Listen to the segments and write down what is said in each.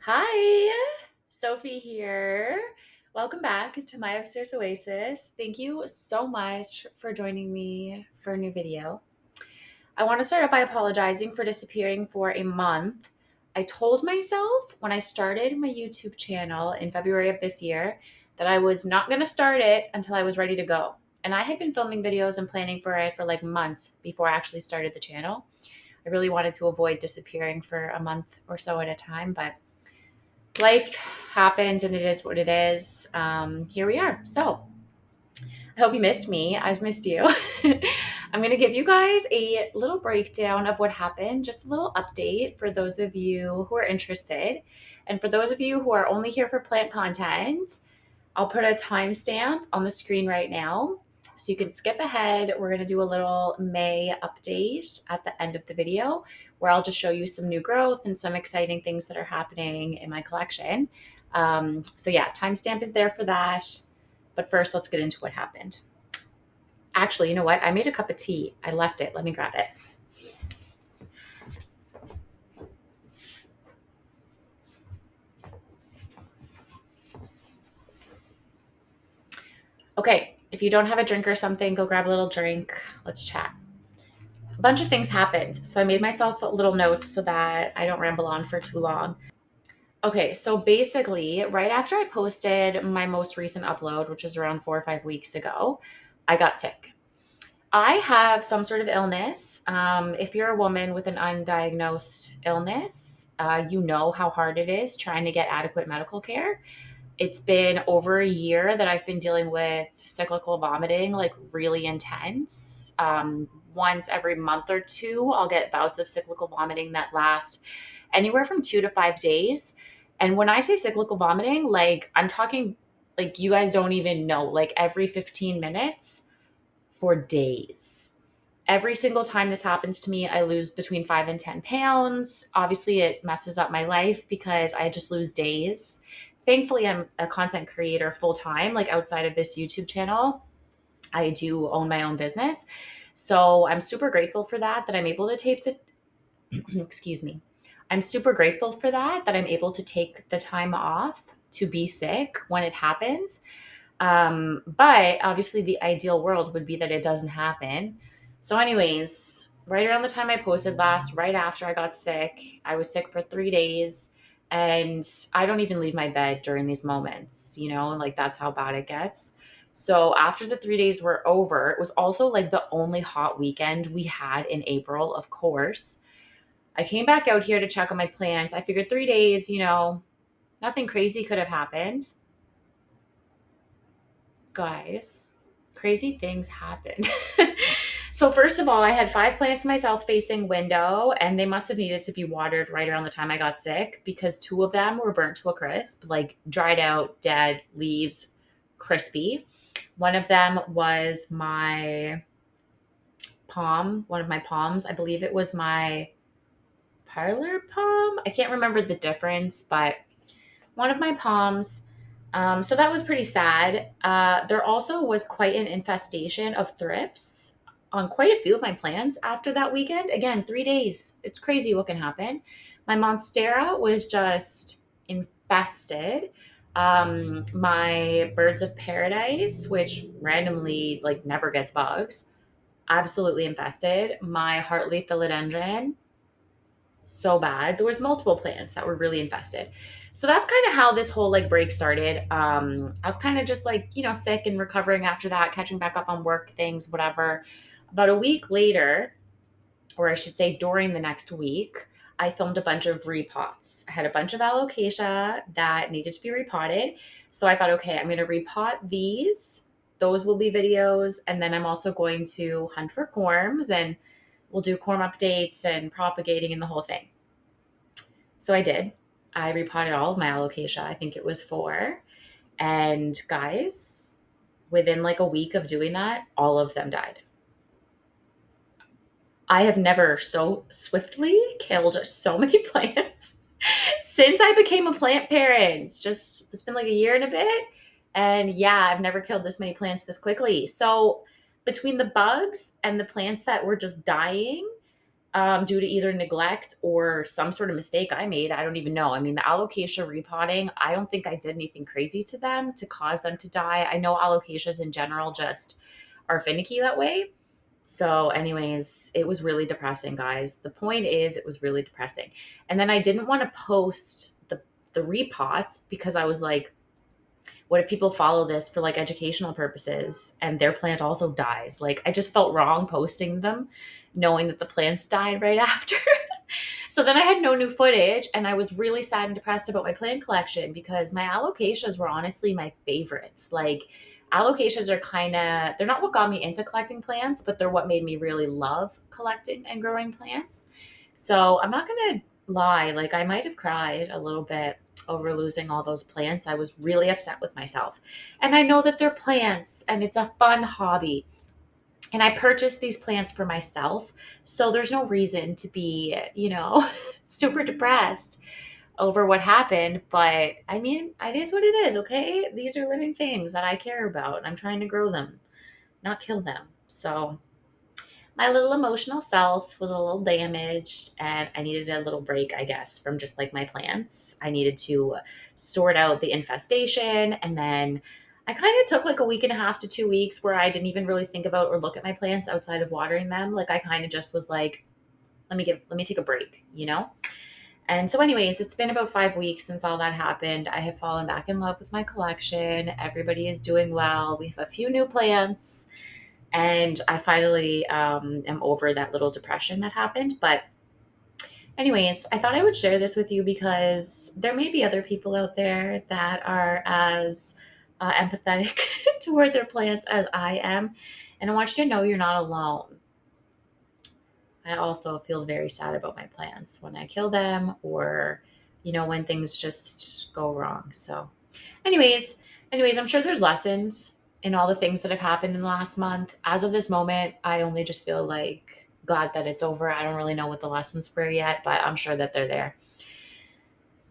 Hi, Sophie here. Welcome back to my upstairs oasis. Thank you so much for joining me for a new video. I want to start out by apologizing for disappearing for a month. I told myself when I started my YouTube channel in February of this year that I was not going to start it until I was ready to go. And I had been filming videos and planning for it for like months before I actually started the channel. I really wanted to avoid disappearing for a month or so at a time, but life happens and it is what it is. Here we are. So I hope you missed me. I've missed you. I'm going to give you guys a little breakdown of what happened, just a little update for those of you who are interested. And for those of you who are only here for plant content, I'll put a timestamp on the screen right now so you can skip ahead. We're going to do a little May update at the end of the video where I'll just show you some new growth and some exciting things that are happening in my collection. So yeah, timestamp is there for that. But first, let's get into what happened. Actually, you know what? I made a cup of tea. I left it. Let me grab it. Okay, if you don't have a drink or something, go grab a little drink. Let's chat. A bunch of things happened. So I made myself little notes so that I don't ramble on for too long. Okay, so basically, right after I posted my most recent upload, which was around 4 or 5 weeks ago, I got sick. I have some sort of illness. If you're a woman with an undiagnosed illness, you know how hard it is trying to get adequate medical care. It's been over a year that I've been dealing with cyclical vomiting, like really intense. Once every month or two, I'll get bouts of cyclical vomiting that last anywhere from 2 to 5 days. And when I say cyclical vomiting, like I'm talking like you guys don't even know, like every 15 minutes for days. Every single time this happens to me, I lose between 5 and 10 pounds. Obviously, it messes up my life because I just lose days. Thankfully, I'm a content creator full time, like outside of this YouTube channel. I do own my own business. So I'm super grateful for that I'm able to tape the, excuse me. I'm super grateful for that I'm able to take the time off to be sick when it happens. But obviously, the ideal world would be that it doesn't happen. So, anyways, right around the time I posted last, right after I got sick, I was sick for 3 days. And I don't even leave my bed during these moments, like that's how bad it gets. So, after the 3 days were over, it was also like the only hot weekend we had in April, of course. I came back out here to check on my plants. I figured 3 days, nothing crazy could have happened. Guys, crazy things happened. So first of all, I had 5 plants in my south facing window, and they must have needed to be watered right around the time I got sick because 2 of them were burnt to a crisp, like dried out, dead leaves, crispy. One of them was my palm, one of my palms. I believe it was my parlor palm. I can't remember the difference, but one of my palms. So that was pretty sad. There also was quite an infestation of thrips on quite a few of my plants after that weekend. Again, 3 days. It's crazy what can happen. My monstera was just infested. My birds of paradise, which randomly like never gets bugs, absolutely infested. My heartleaf philodendron, so bad. There was multiple plants that were really infested. So that's kind of how this whole like break started. I was kind of just like, sick and recovering after that, catching back up on work things, whatever. About a week later, or I should say during the next week, I filmed a bunch of repots. I had a bunch of alocasia that needed to be repotted. So I thought, okay, I'm going to repot these. Those will be videos. And then I'm also going to hunt for corms and we'll do corm updates and propagating and the whole thing. So I did. I repotted all of my alocasia. I think it was 4. And guys, within like a week of doing that, all of them died. I have never so swiftly killed so many plants since I became a plant parent. It's been like a year and a bit. And yeah, I've never killed this many plants this quickly. So between the bugs and the plants that were just dying, due to either neglect or some sort of mistake I made. I don't even know. I mean, the alocasia repotting, I don't think I did anything crazy to them to cause them to die. I know alocasias in general just are finicky that way. So, anyways, it was really depressing, guys. The point is, it was really depressing. And then I didn't want to post the repot because I was like, what if people follow this for like educational purposes and their plant also dies? Like, I just felt wrong posting them, knowing that the plants died right after. So then I had no new footage, and I was really sad and depressed about my plant collection because my alocasias were honestly my favorites. Like, alocasias are kind of, they're not what got me into collecting plants, but they're what made me really love collecting and growing plants. So I'm not going to lie, like, I might have cried a little bit over losing all those plants. I was really upset with myself. And I know that they're plants and it's a fun hobby. And I purchased these plants for myself. So there's no reason to be, super depressed over what happened. But I mean, it is what it is, okay? These are living things that I care about. And I'm trying to grow them, not kill them. So my little emotional self was a little damaged, and I needed a little break, I guess, from just like my plants. I needed to sort out the infestation, and then I kind of took like a week and a half to 2 weeks where I didn't even really think about or look at my plants outside of watering them. Like, I kind of just was like, let me take a break. And so anyways, it's been about 5 weeks since all that happened. I have fallen back in love with my collection. Everybody is doing well. We have a few new plants, and I finally am over that little depression that happened. But anyways, I thought I would share this with you because there may be other people out there that are as empathetic toward their plants as I am. And I want you to know you're not alone. I also feel very sad about my plants when I kill them, or, when things just go wrong. So anyways, I'm sure there's lessons in all the things that have happened in the last month. As of this moment, I only just feel like glad that it's over. I don't really know what the lessons were yet, but I'm sure that they're there.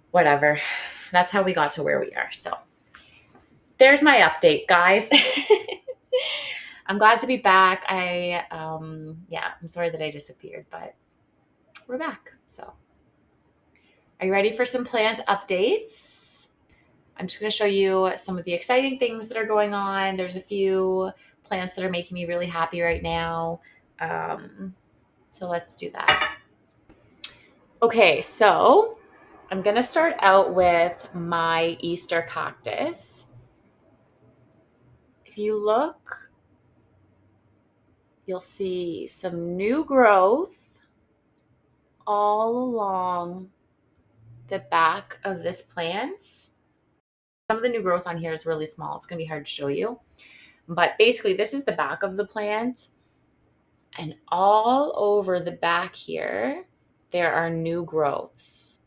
Whatever. That's how we got to where we are. So there's my update, guys. I'm glad to be back. I'm sorry that I disappeared, but we're back. So are you ready for some plant updates? I'm just going to show you some of the exciting things that are going on. There's a few plants that are making me really happy right now. So let's do that. Okay, so I'm going to start out with my Easter cactus. If you look, you'll see some new growth all along the back of this plant. Some of the new growth on here is really small. It's going to be hard to show you. But basically, this is the back of the plant. And all over the back here, there are new growths.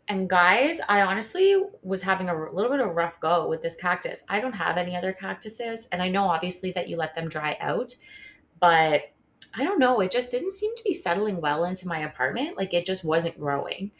And guys, I honestly was having a little bit of a rough go with this cactus. I don't have any other cactuses. And I know obviously that you let them dry out. But I don't know. It just didn't seem to be settling well into my apartment. Like, it just wasn't growing.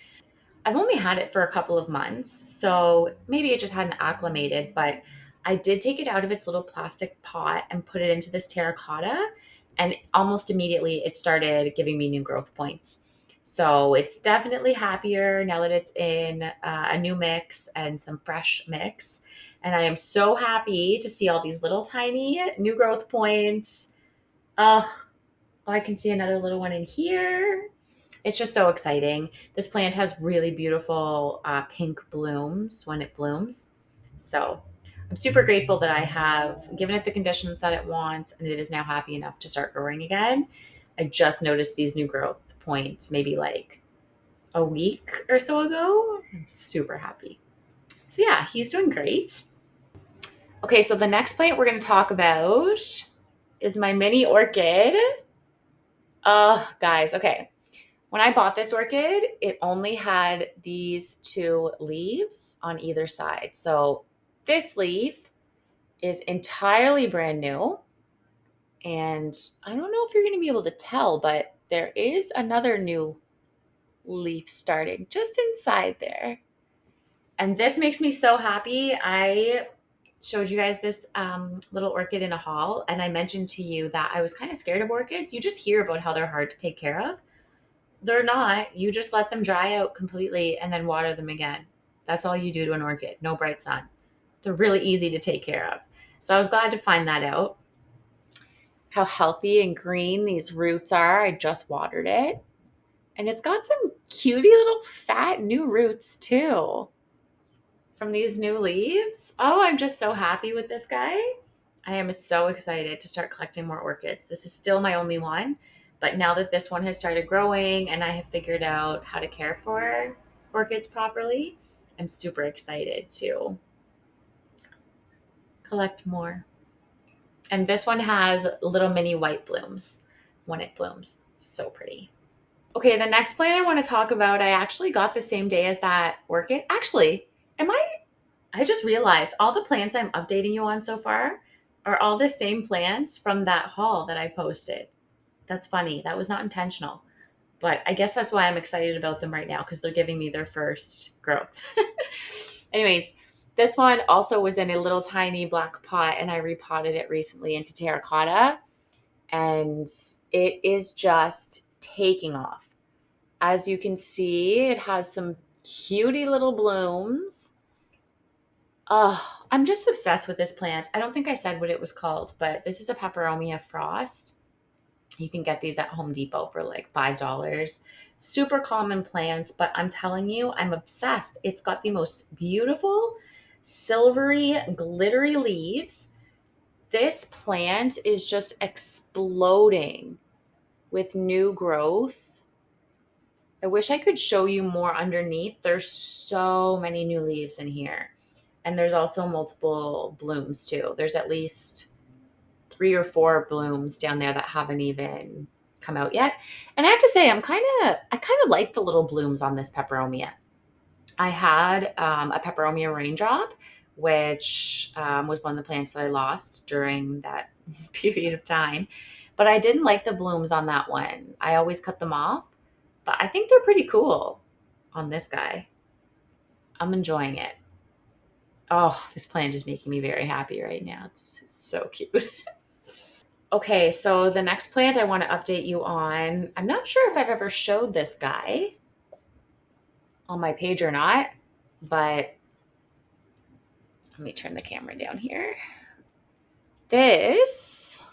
I've only had it for a couple of months, so maybe it just hadn't acclimated, but I did take it out of its little plastic pot and put it into this terracotta, and almost immediately it started giving me new growth points. So it's definitely happier now that it's in a new mix and some fresh mix. And I am so happy to see all these little tiny new growth points. Oh, I can see another little one in here. It's just so exciting. This plant has really beautiful pink blooms when it blooms. So I'm super grateful that I have given it the conditions that it wants, and it is now happy enough to start growing again. I just noticed these new growth points maybe like a week or so ago. I'm super happy. So yeah, he's doing great. Okay, so the next plant we're going to talk about is my mini orchid. Guys, okay. When I bought this orchid, it only had these two leaves on either side. So this leaf is entirely brand new. And I don't know if you're going to be able to tell, but there is another new leaf starting just inside there. And this makes me so happy. I showed you guys this little orchid in a haul, and I mentioned to you that I was kind of scared of orchids. You just hear about how they're hard to take care of. They're not. You just let them dry out completely and then water them again. That's all you do to an orchid. No bright sun. They're really easy to take care of. So I was glad to find that out. How healthy and green these roots are. I just watered it. And it's got some cutie little fat new roots too from these new leaves. Oh, I'm just so happy with this guy. I am so excited to start collecting more orchids. This is still my only one, but now that this one has started growing and I have figured out how to care for orchids properly, I'm super excited to collect more. And this one has little mini white blooms when it blooms. So pretty. Okay, the next plant I want to talk about, I actually got the same day as that orchid. Actually, am I just realized all the plants I'm updating you on so far are all the same plants from that haul that I posted. That's funny. That was not intentional. But I guess that's why I'm excited about them right now because they're giving me their first growth. Anyways, this one also was in a little tiny black pot and I repotted it recently into terracotta and it is just taking off. As you can see, it has some cutie little blooms. Oh, I'm just obsessed with this plant. I don't think I said what it was called, but this is a Peperomia frost. You can get these at Home Depot for like $5. Super common plants, but I'm telling you, I'm obsessed. It's got the most beautiful, silvery, glittery leaves. This plant is just exploding with new growth. I wish I could show you more underneath. There's so many new leaves in here. And there's also multiple blooms too. There's at least 3 or 4 blooms down there that haven't even come out yet. And I have to say, I kind of like the little blooms on this peperomia. I had a peperomia raindrop, which was one of the plants that I lost during that period of time. But I didn't like the blooms on that one. I always cut them off, but I think they're pretty cool on this guy. I'm enjoying it. Oh, this plant is making me very happy right now. It's so cute. Okay, so the next plant I want to update you on, I'm not sure if I've ever showed this guy on my page or not, but let me turn the camera down here. This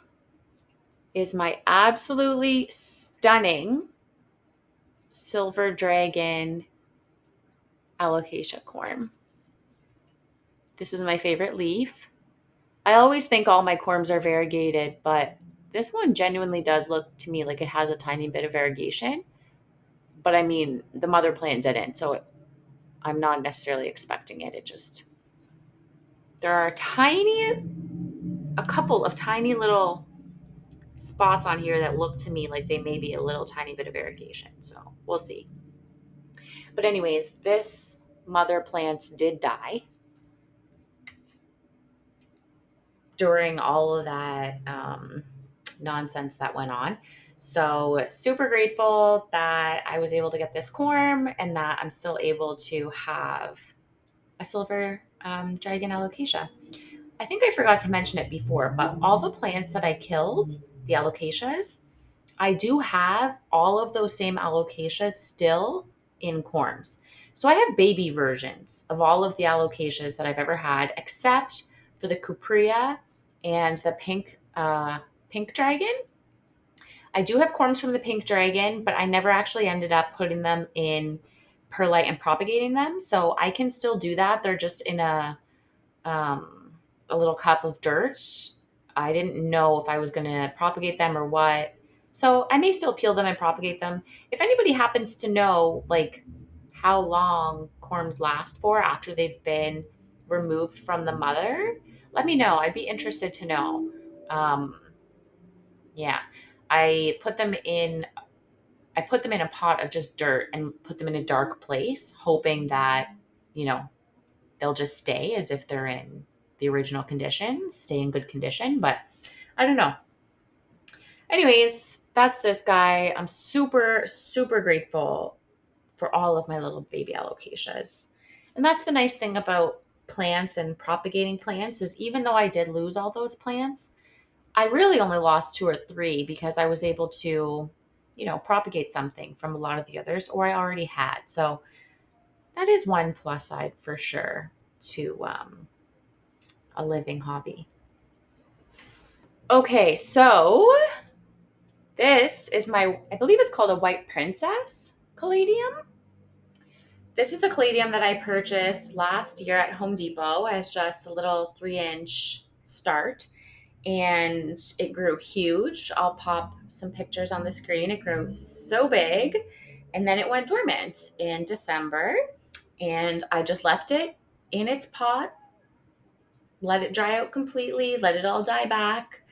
is my absolutely stunning silver dragon alocasia corm. This is my favorite leaf. I always think all my corms are variegated, but this one genuinely does look to me like it has a tiny bit of variegation. But I mean, the mother plant didn't, so I'm not necessarily expecting it. It just, there are a couple of tiny little spots on here that look to me like they may be a little tiny bit of variegation. So we'll see. But anyways, this mother plant did die during all of that nonsense that went on. So super grateful that I was able to get this corm and that I'm still able to have a silver dragon alocasia. I think I forgot to mention it before, but all the plants that I killed, the alocasias, I do have all of those same alocasias still in corms. So I have baby versions of all of the alocasias that I've ever had, except for the cuprea and the pink dragon. I do have corms from the pink dragon, but I never actually ended up putting them in perlite and propagating them. So I can still do that. They're just in a little cup of dirt. I didn't know if I was going to propagate them or what. So I may still peel them and propagate them. If anybody happens to know, like, how long corms last for after they've been removed from the mother, let me know. I'd be interested to know. Um, yeah, I put them in. I put them in a pot of just dirt and put them in a dark place, hoping that, you know, they'll just stay as if they're in the original condition, stay in good condition. But I don't know. Anyways, that's this guy. I'm super, super grateful for all of my little baby alocasias. And that's the nice thing about plants and propagating plants is even though I did lose all those plants, I really only lost two or three because I was able to, propagate something from a lot of the others, or I already had. So that is one plus side for sure to a living hobby. Okay, so this is I believe it's called a white princess caladium. This is a caladium that I purchased last year at Home Depot as just a little 3-inch start. And it grew huge. I'll pop some pictures on the screen. It grew so big. And then it went dormant in December. And I just left it in its pot, let it dry out completely, let it all die back.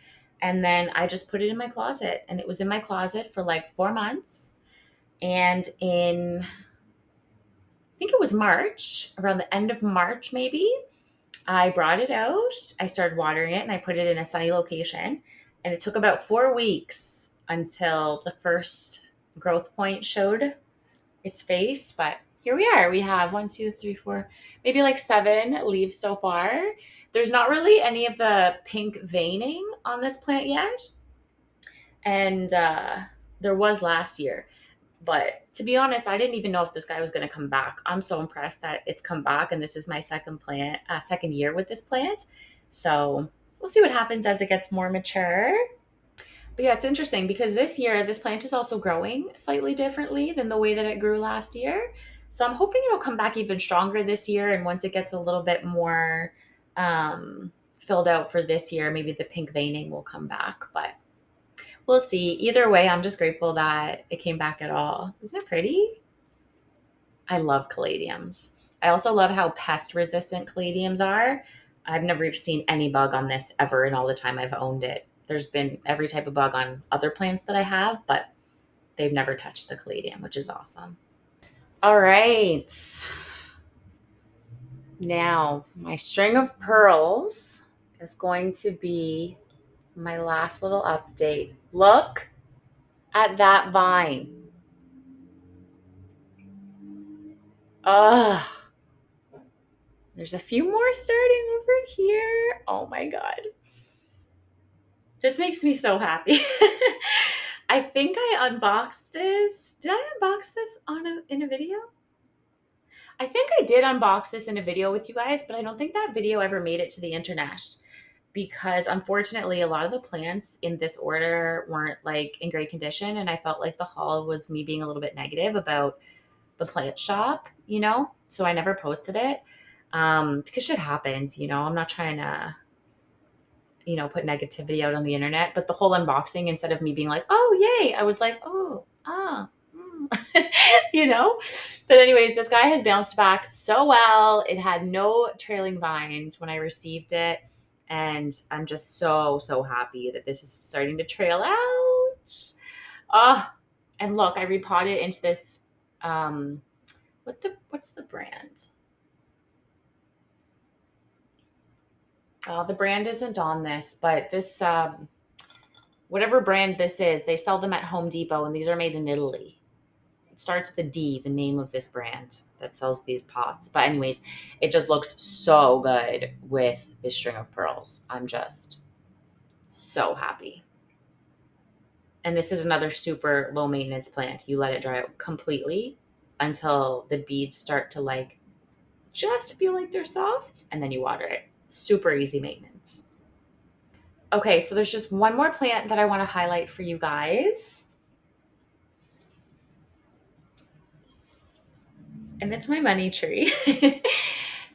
And then I just put it in my closet. And it was in my closet for like 4 months. And I think it was March, around the end of March, maybe, I brought it out. I started watering it and I put it in a sunny location. And it took about 4 weeks until the first growth point showed its face. But here we are. We have 1, 2, 3, 4, maybe like 7 leaves so far. There's not really any of the pink veining on this plant yet. And there was last year. But to be honest, I didn't even know if this guy was going to come back. I'm so impressed that it's come back, and this is my second year with this plant. So we'll see what happens as it gets more mature. But yeah, it's interesting because this year this plant is also growing slightly differently than the way that it grew last year. So I'm hoping it'll come back even stronger this year. And once it gets a little bit more filled out for this year, maybe the pink veining will come back. But we'll see. Either way, I'm just grateful that it came back at all. Isn't it pretty? I love caladiums. I also love how pest resistant caladiums are. I've never even seen any bug on this ever in all the time I've owned it. There's been every type of bug on other plants that I have, but they've never touched the caladium, which is awesome. All right. Now, my string of pearls is going to be my last little update. Look at that vine. Ugh. There's a few more starting over here. Oh my God. This makes me so happy. I think I unboxed this. Did I unbox this in a video? I think I did unbox this in a video with you guys, but I don't think that video ever made it to the internet because unfortunately a lot of the plants in this order weren't like in great condition, and I felt like the haul was me being a little bit negative about the plant shop, so I never posted it because shit happens. I'm not trying to put negativity out on the internet, but the whole unboxing, instead of me being like, oh yay, I was like, oh you know but anyways, this guy has bounced back so well. It had no trailing vines when I received it, and I'm just so happy that this is starting to trail out. And look, I repotted into this what's the brand? The brand isn't on this, but this whatever brand this is, they sell them at Home Depot, and these are made in Italy. It starts with a D, the name of this brand that sells these pots. But anyways, it just looks so good with this string of pearls. I'm just so happy. And this is another super low maintenance plant. You let it dry out completely until the beads start to just feel like they're soft, and then you water it. Super easy maintenance. Okay, so there's just one more plant that I want to highlight for you guys. And it's my money tree.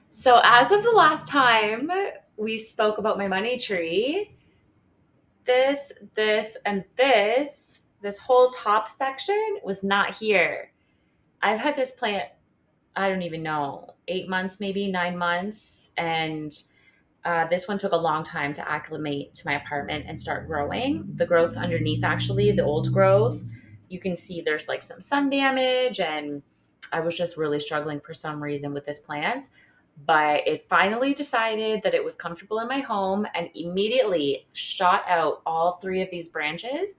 So as of the last time we spoke about my money tree, this, and this whole top section was not here. I've had this plant, I don't even know, 8 months, maybe 9 months. And this one took a long time to acclimate to my apartment and start growing. The growth underneath, actually, the old growth, you can see there's some sun damage, and I was just really struggling for some reason with this plant. But it finally decided that it was comfortable in my home and immediately shot out all 3 of these branches.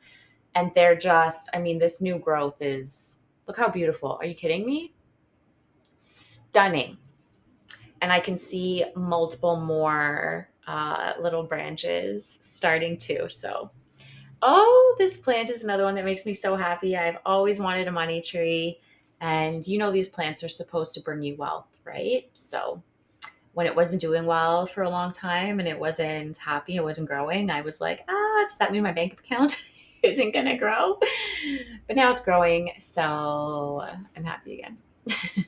And they're just, this new growth is, look how beautiful. Are you kidding me? Stunning. and I can see multiple more little branches starting too. So, oh, this plant is another one that makes me so happy. I've always wanted a money tree. And you know, these plants are supposed to bring you wealth, right? So when it wasn't doing well for a long time and it wasn't happy, it wasn't growing, I was like, does that mean my bank account isn't going to grow? But now it's growing. So I'm happy again.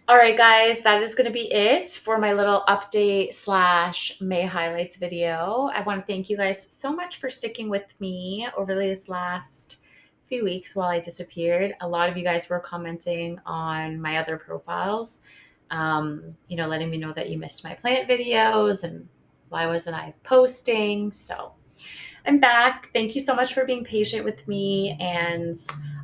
All right, guys, that is going to be it for my little update slash May highlights video. I want to thank you guys so much for sticking with me over this last few weeks while I disappeared. A lot of you guys were commenting on my other profiles, letting me know that you missed my plant videos and why wasn't I posting. So I'm back. Thank you so much for being patient with me. And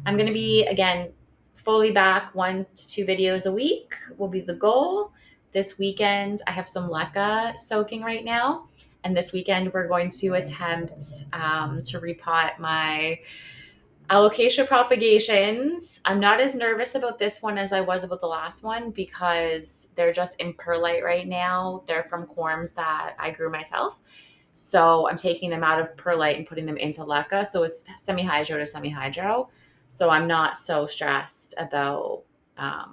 I'm going to be, again, fully back 1 to 2 videos a week will be the goal. This weekend, I have some leca soaking right now. And this weekend, we're going to attempt to repot my Alocasia propagations. I'm not as nervous about this one as I was about the last one because they're just in perlite right now. They're from corms that I grew myself. So I'm taking them out of perlite and putting them into leca. So it's semi-hydro to semi-hydro. So I'm not so stressed about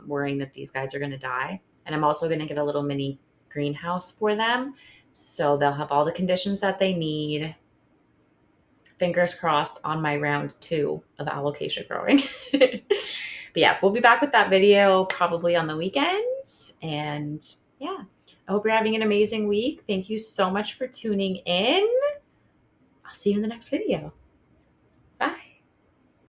worrying that these guys are going to die. And I'm also going to get a little mini greenhouse for them. So they'll have all the conditions that they need. Fingers crossed on my round 2 of alocasia growing. But yeah, we'll be back with that video probably on the weekends. And yeah, I hope you're having an amazing week. Thank you so much for tuning in. I'll see you in the next video.